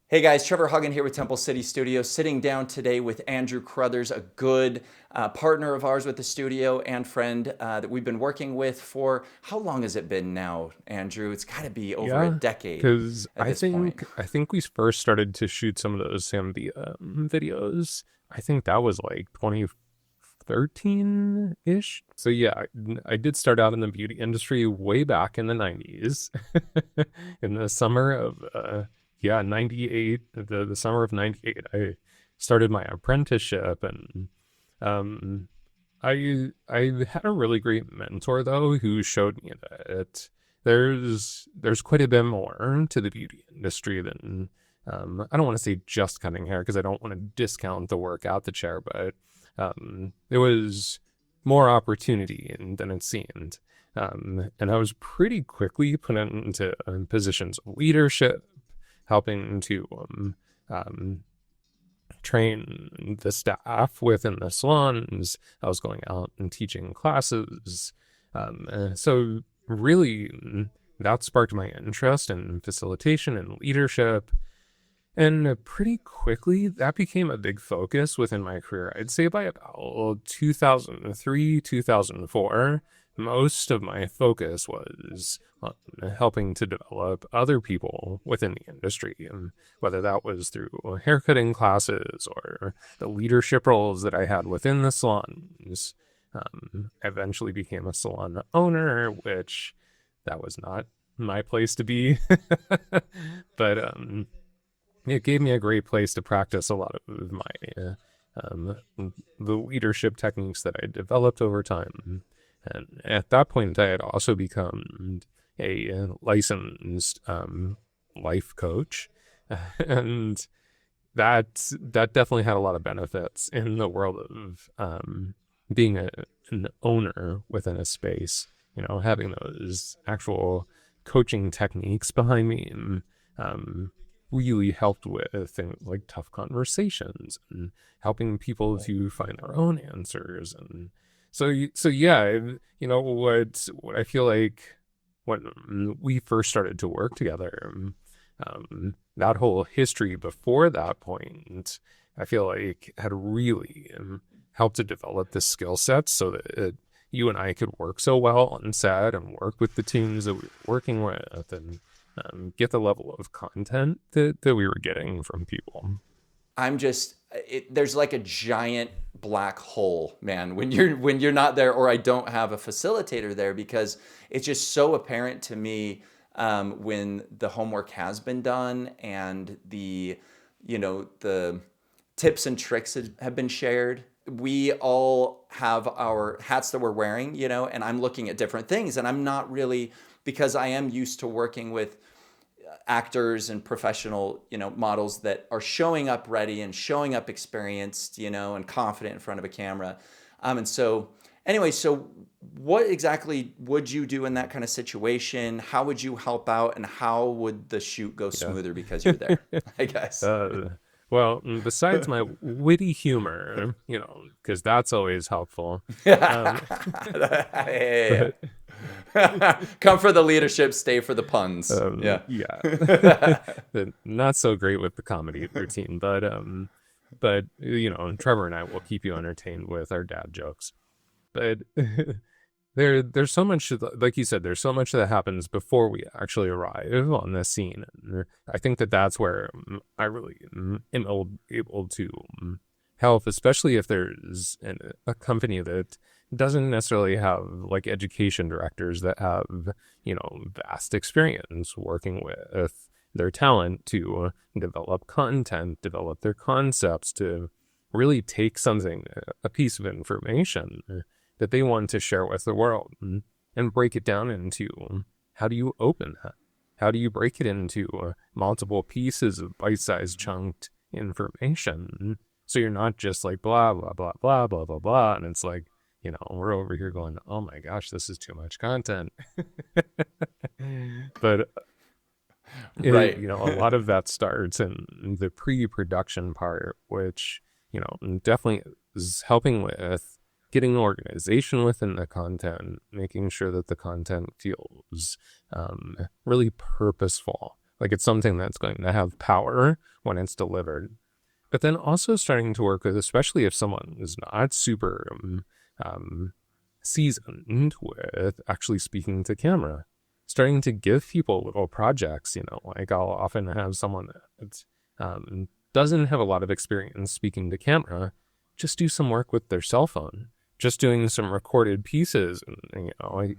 Hey guys, Trevor Haugen here with Temple City Studio, sitting down today with Andrew Carruthers, a good partner of ours with the studio and friend that we've been working with for how long has it been now, Andrew? It's got to be over a Yeah, decade because at I this point. think I think we first started to shoot some of those Zambia videos. I think that was like 2013-ish. So yeah, I did start out in the beauty industry way back in the 90s. In the summer of 98, the summer of 98, I started my apprenticeship and um I had a really great mentor though who showed me that there's quite a bit more to the beauty industry than I don't want to say just cutting hair because I don't want to discount the work out the chair, but there was more opportunity than it seemed. And I was pretty quickly put into positions of leadership, helping to um, train the staff within the salons. I was going out and teaching classes. So really, that sparked my interest in facilitation and leadership. And pretty quickly, that became a big focus within my career. I'd say by about 2003, 2004, most of my focus was on helping to develop other people within the industry, and whether that was through haircutting classes or the leadership roles that I had within the salons. I eventually became a salon owner, which that was not my place to be. But it gave me a great place to practice a lot of my um, the leadership techniques that I developed over time. And at that point, I had also become a licensed life coach, and that definitely had a lot of benefits in the world of being an owner within a space. You know, having those actual coaching techniques behind me um, really helped with things like tough conversations and helping people to find their own answers. And so yeah, you know what I feel like when we first started to work together, that whole history before that point, I feel like had really helped to develop the skill sets so that you and I could work so well on set and work with the teams that we were working with and get the level of content that we were getting from people. I'm just there's like a giant black hole, man, when you're not there, or I don't have a facilitator there, because it's just so apparent to me when the homework has been done and the tips and tricks have been shared. We all have our hats that we're wearing, and I'm looking at different things, and I'm not really, because I am used to working with actors and professional, models that are showing up ready and showing up experienced, and confident in front of a camera. And so, anyway, so what exactly would you do in that kind of situation? How would you help out, and how would the shoot go Yeah. smoother because you're there? I guess. uh, well, besides my witty humor, you know, because that's always helpful. Um, Yeah. but Come for the leadership, stay for the puns. Yeah. yeah, not so great with the comedy routine, but you know, Trevor and I will keep you entertained with our dad jokes. But there's so much, like you said, there's so much that happens before we actually arrive on this scene. And I think that that's where I really am able to help, especially if there's a company that doesn't necessarily have like education directors that have, you know, vast experience working with their talent to develop content, develop their concepts, to really take something, a piece of information that they want to share with the world, and break it down into how do you open that? How do you break it into multiple pieces of bite-sized chunked information? So you're not just like blah, blah, blah, blah, blah, blah, blah. And it's like, you know, we're over here going, oh my gosh, this is too much content. But Right. you know, a lot of that starts in the pre-production part, which, you know, definitely is helping with getting organization within the content, making sure that the content feels really purposeful, Like it's something that's going to have power when it's delivered. But then also starting to work with, especially if someone is not super um, seasoned with actually speaking to camera, starting to give people little projects, like I'll often have someone that doesn't have a lot of experience speaking to camera, just do some work with their cell phone, just doing some recorded pieces. And,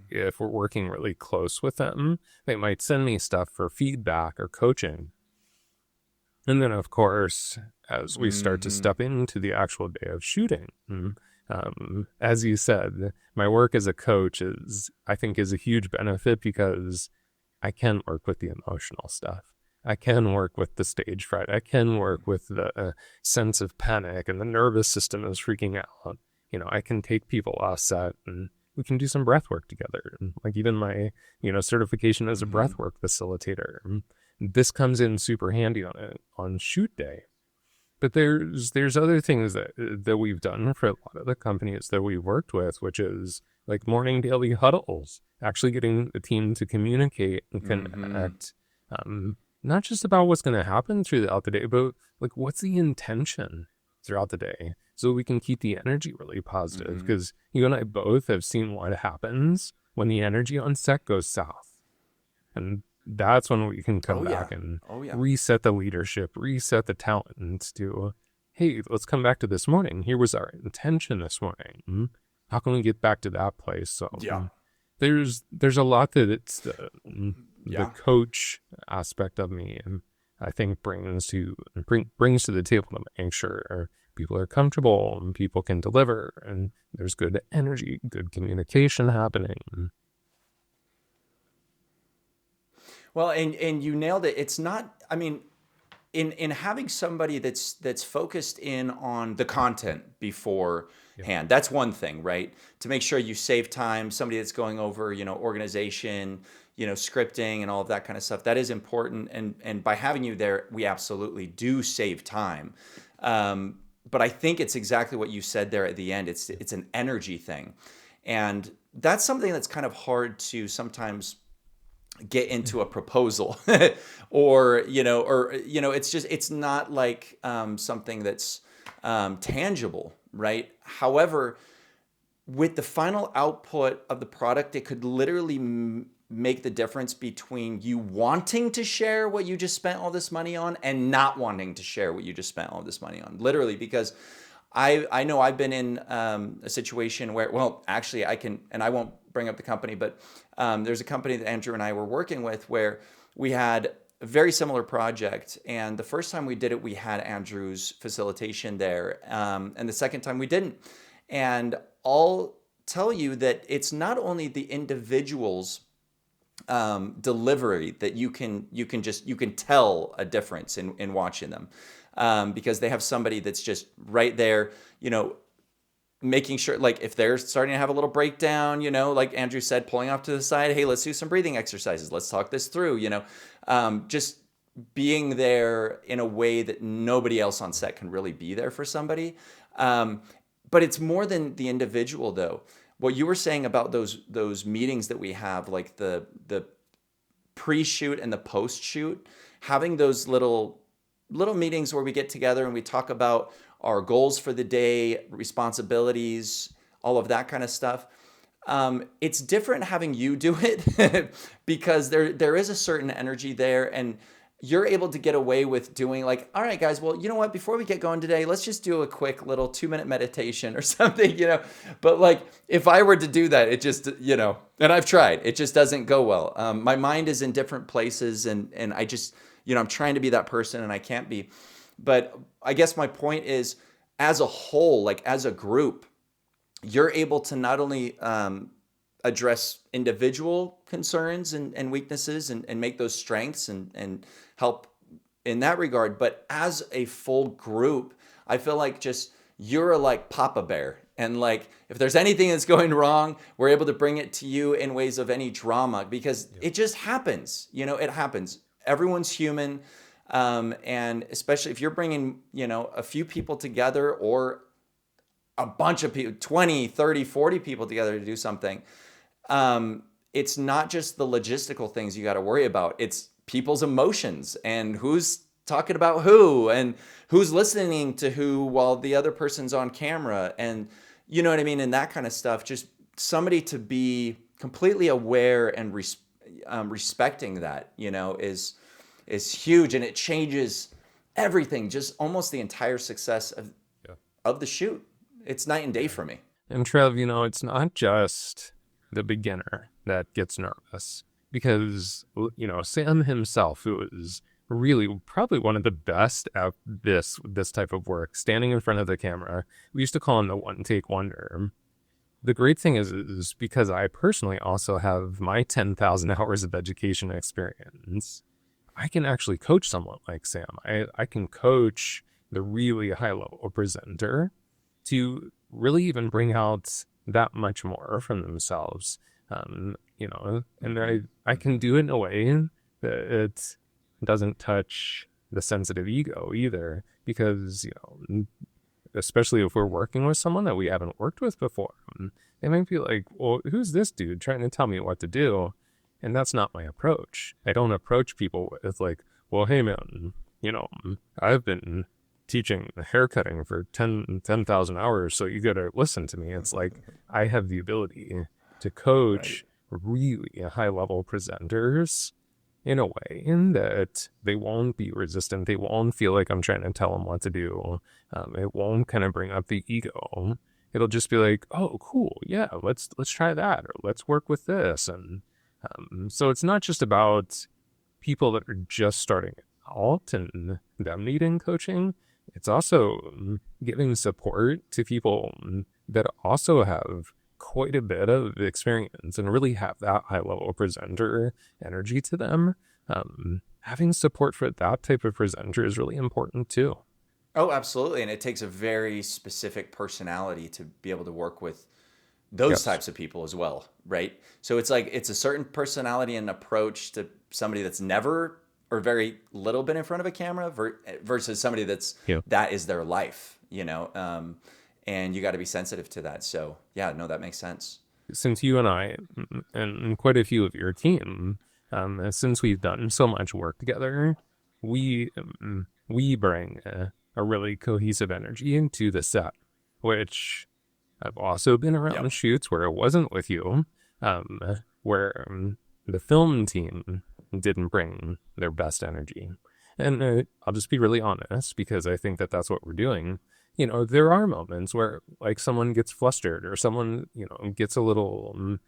if we're working really close with them, they might send me stuff for feedback or coaching. And then, of course, as we start to Mm-hmm. step into the actual day of shooting, as you said, my work as a coach I think, is a huge benefit because I can work with the emotional stuff. I can work with the stage fright. I can work with the sense of panic and the nervous system is freaking out. I can take people off set and we can do some breath work together. And like even my, certification as a Mm-hmm. breath work facilitator. This comes in super handy on shoot day. But there's other things that we've done for a lot of the companies that we've worked with, which is like morning daily huddles, actually getting the team to communicate and Mm-hmm. connect, not just about what's going to happen throughout the day, but like what's the intention throughout the day, so we can keep the energy really positive. Mm-hmm. Because you and I both have seen what happens when the energy on set goes south, and that's when we can come Oh yeah. back and Oh yeah. reset the leadership, reset the talent, and do, hey, let's come back to this morning. Here was our intention this morning. How can we get back to that place? So Yeah. there's a lot that it's the Yeah. coach aspect of me, and I think brings to the table to make sure people are comfortable and people can deliver, and there's good energy, good communication happening. Well, and you nailed it. It's not, I mean, in having somebody that's focused in on the content Yeah, beforehand, that's one thing, right? To make sure you save time, somebody that's going over, organization, scripting and all of that kind of stuff. That is important. And by having you there, we absolutely do save time. But I think it's exactly what you said there at the end. It's an energy thing. And that's something that's kind of hard to sometimes get into a proposal or it's not like something that's tangible, right? However, with the final output of the product, it could literally make the difference between you wanting to share what you just spent all this money on and not wanting to share what you just spent all this money on, literally. Because I know I've been in a situation where, well, actually I can, and I won't bring up the company, but there's a company that Andrew and I were working with where we had a very similar project. And the first time we did it, we had Andrew's facilitation there. And the second time we didn't. And I'll tell you that it's not only the individual's delivery that you can tell a difference in watching them, because they have somebody that's just right there, making sure, like if they're starting to have a little breakdown, like Andrew said, pulling off to the side, hey, let's do some breathing exercises, let's talk this through, just being there in a way that nobody else on set can really be there for somebody. um, but it's more than the individual, though. What you were saying about those meetings that we have, like the pre-shoot and the post-shoot, having those little meetings where we get together and we talk about our goals for the day, responsibilities, all of that kind of stuff. It's different having you do it because there is a certain energy there, and you're able to get away with doing, like, all right, guys, well, you know what? Before we get going today, let's just do a quick little 2-minute meditation or something, But like, if I were to do that, it just, and I've tried, it just doesn't go well. My mind is in different places, and I just, I'm trying to be that person and I can't be. But I guess my point is, as a whole, like as a group, you're able to not only address individual concerns and weaknesses, and make those strengths and help in that regard, but as a full group, I feel like just you're like Papa Bear. And like, if there's anything that's going wrong, we're able to bring it to you in ways of any drama, because yeah, it just happens. It happens. Everyone's human. And especially if you're bringing, a few people together, or a bunch of people, 20, 30, 40 people together to do something, it's not just the logistical things you got to worry about. It's people's emotions and who's talking about who and who's listening to who while the other person's on camera, and you know what I mean, and that kind of stuff. Just somebody to be completely aware and respecting that, is huge, and it changes everything. Just almost the entire success Yeah. of the shoot. It's night and day for me. And Trev, it's not just the beginner that gets nervous, because, Sam himself, who is really probably one of the best at this type of work, standing in front of the camera, we used to call him the one take wonder. The great thing is because I personally also have my 10,000 hours of education experience, I can actually coach someone like Sam. I can coach the really high level presenter to really even bring out that much more from themselves. And I can do it in a way that it doesn't touch the sensitive ego either, because, especially if we're working with someone that we haven't worked with before, they might be like, well, who's this dude trying to tell me what to do? And that's not my approach. I don't approach people with like, well, hey man, I've been teaching haircutting for 10,000 hours, so you gotta listen to me. It's like, I have the ability to coach really high level presenters in a way that they won't be resistant. They won't feel like I'm trying to tell them what to do. It won't kind of bring up the ego. It'll just be like, oh, cool, yeah, let's try that, or let's work with this. And so it's not just about people that are just starting out and them needing coaching. It's also giving support to people that also have quite a bit of experience and really have that high level presenter energy to them. Having support for that type of presenter is really important too. Oh, absolutely. And it takes a very specific personality to be able to work with those types of people as well, right? So it's like it's a certain personality and approach to somebody that's never or very little been in front of a camera versus somebody that is their life, and you got to be sensitive to that. So yeah, no, that makes sense. Since you and I and quite a few of your team, since we've done so much work together, we bring a really cohesive energy into the set, which I've also been around shoots where it wasn't with you, where the film team didn't bring their best energy. And I'll just be really honest, because I think that that's what we're doing. There are moments where like someone gets flustered, or someone, gets a little,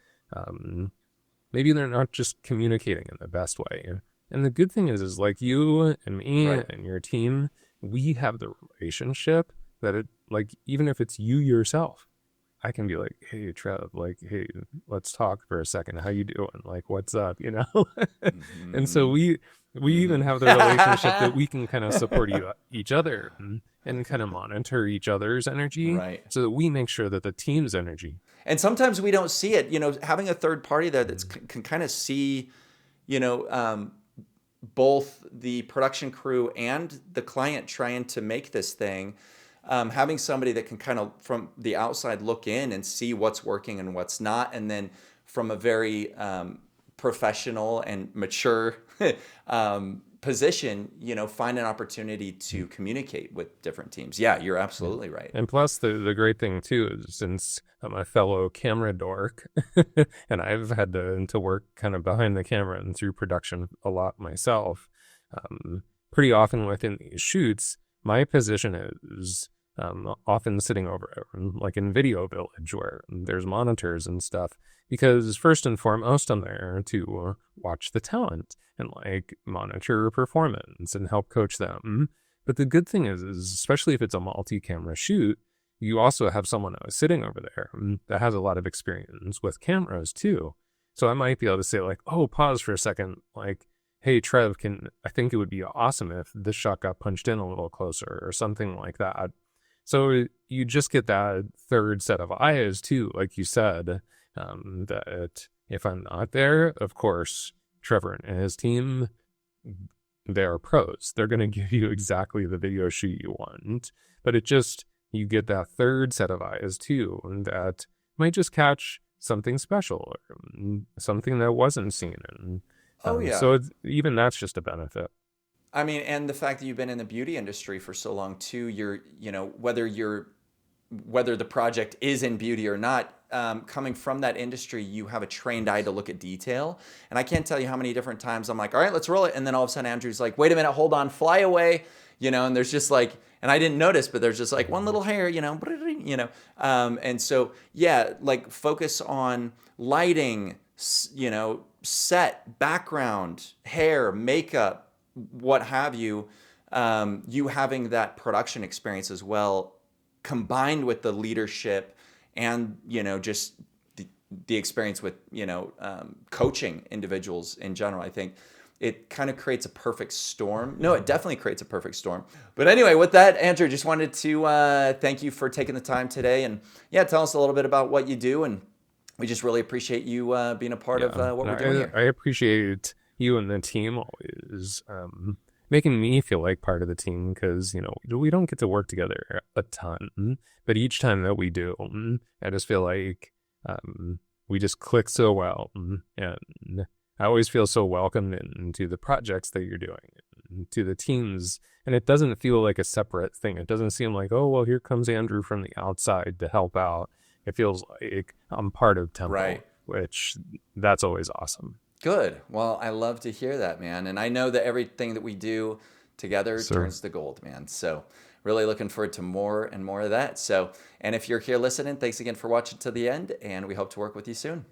maybe they're not just communicating in the best way. And the good thing is like you and me and your team, we have the relationship that it, like, even if it's you yourself, I can be like, hey, Trev, like, hey, let's talk for a second. How you doing? Like, what's up? And so we even have the relationship that we can kind of support each other and kind of monitor each other's energy, so that we make sure that the team's energy. And sometimes we don't see it, having a third party there that can kind of see, both the production crew and the client trying to make this thing. Having somebody that can kind of from the outside look in and see what's working and what's not, and then from a very professional and mature position, find an opportunity to communicate with different teams. Yeah, you're absolutely right. And plus, the great thing too is, since I'm a fellow camera dork, and I've had to work kind of behind the camera and through production a lot myself, pretty often within these shoots, my position is often sitting over like in Video Village, where there's monitors and stuff, because first and foremost I'm there to watch the talent and like monitor performance and help coach them. But the good thing is especially if it's a multi-camera shoot, you also have someone sitting over there that has a lot of experience with cameras too. So I might be able to say like, oh, pause for a second, like, hey, Trev, I think it would be awesome if this shot got punched in a little closer, or something like that. So you just get that third set of eyes too, like you said, that if I'm not there, of course, Trevor and his team, they're pros. They're going to give you exactly the video shoot you want. But you get that third set of eyes too, and that might just catch something special, or something that wasn't seen. And Oh yeah. So even that's just a benefit. I mean, and the fact that you've been in the beauty industry for so long too, whether the project is in beauty or not, coming from that industry, you have a trained eye to look at detail. And I can't tell you how many different times I'm like, all right, let's roll it. And then all of a sudden Andrew's like, wait a minute, hold on, fly away. And there's just like, and I didn't notice, but there's just like one little hair, and so, yeah, like focus on lighting, set, background, hair, makeup, what have you, you having that production experience as well, combined with the leadership and just the experience with coaching individuals in general. I think it kind of creates a perfect storm. No, it definitely creates a perfect storm. But anyway, with that, Andrew, just wanted to thank you for taking the time today, and yeah, tell us a little bit about what you do, and we just really appreciate you being a part of Yeah, what and we're doing here. I appreciate you and the team always making me feel like part of the team because we don't get to work together a ton, but each time that we do, I just feel like we just click so well, and I always feel so welcomed into the projects that you're doing, to the teams, and it doesn't feel like a separate thing. It doesn't seem like, oh well, here comes Andrew from the outside to help out. It feels like I'm part of Tempo, Right. which that's always awesome. Good. Well, I love to hear that, man. And I know that everything that we do together Sir. turns to gold, man. So, really looking forward to more and more of that. So, and if you're here listening, thanks again for watching to the end, and we hope to work with you soon.